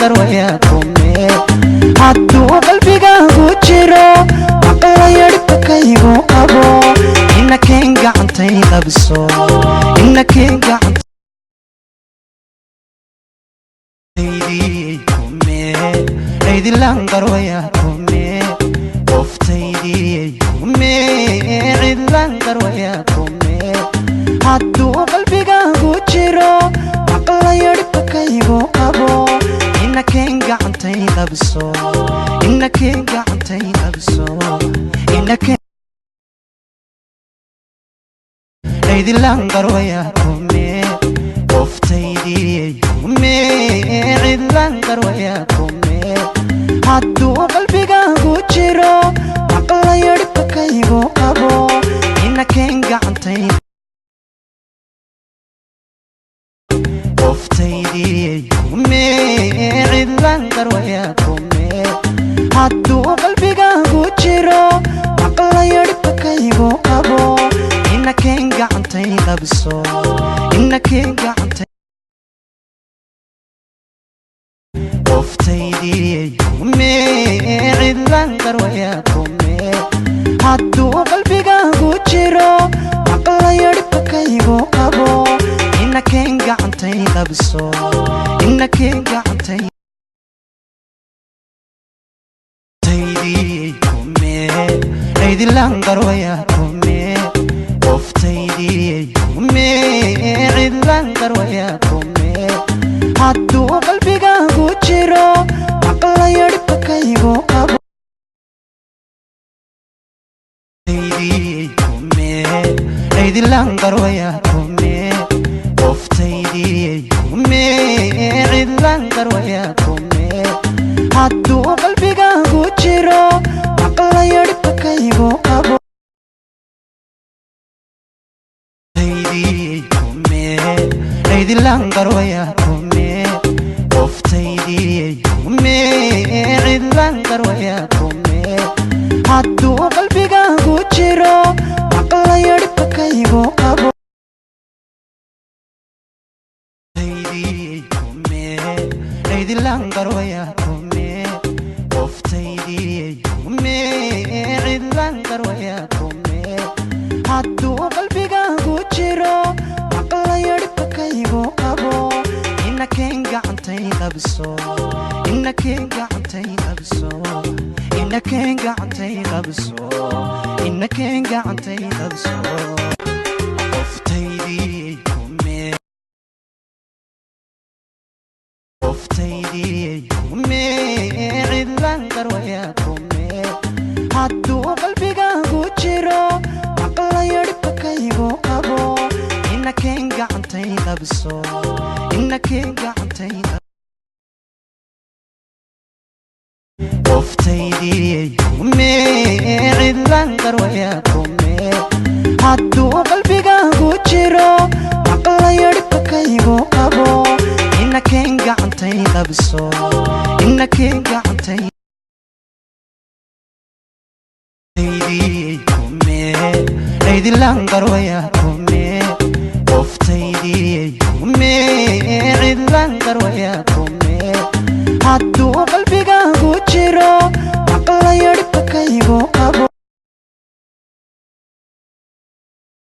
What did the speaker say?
garwaya kume hadduu qalbigaagu jiro aqla yarhkaygu qabo inakeen gacantay qabso inakeen gacantay kume cidilan garwaya kume qoftaydii kume cidilan garwaya kume hadduu qalbigaagu jiro aqla yarhkaygu qabo inakeen gacantay qabso inakeen gacantay qabso inakeen cidilan garwaya kume qoftaydii kume cidilan garwaya kume hadduu qalbigaagu jiro aqla yarhkaygu qabo inakeen gacantay qoftaydii kume cidilan garwaya kume hadduu qalbigaagu jiro aqla yarhkaygu qabo inakeen gacantay qabso inakeen gacantay qoftaydii kume cidilan garwaya kume hadduu qalbigaagu jiro aqla yarhkaygu qabo inakeen gacantay qabso inakeen gacantay qoftaydii kume cidilan garwaya kume qoftaydii kume cidilan garwaya kume hadduu qalbigaagu jiro aqla yarhkaygu qabo kume cidilan garwaya kume qoftaydii kume cidilan garwaya kume hadduu qalbigaagu jiro aqla yarhkaygu qabo kume cidilan garwaya kume qoftaydii kume cidilan garwaya kume hadduu qalbigaagu jiro aqla yarhkaygu qabo kume cidilan garwaya kume qoftaydii kume cidilan garwaya kume hadduu qalbigaagu jiro aqla yarhkaygu qabo inakeen gacantay qabso inakeen gacantay qabso inakeen gacantay qabso inakeen gacantay qabso qoftaydii kume qoftaydii kume cidilan garwaya kume hadduu qalbigaagu jiro aqla yarhkaygu qabo inakeen gacantay qabso inakeen gacantay qoftaydii kume cidilan garwaya kume hadduu qalbigaagu jiro aqla yarhkaygu qabo inakeen gacantay qabso inakeen gacantay kume cidilan garwaya kume qoftaydii kume cidilan garwaya kume hadduu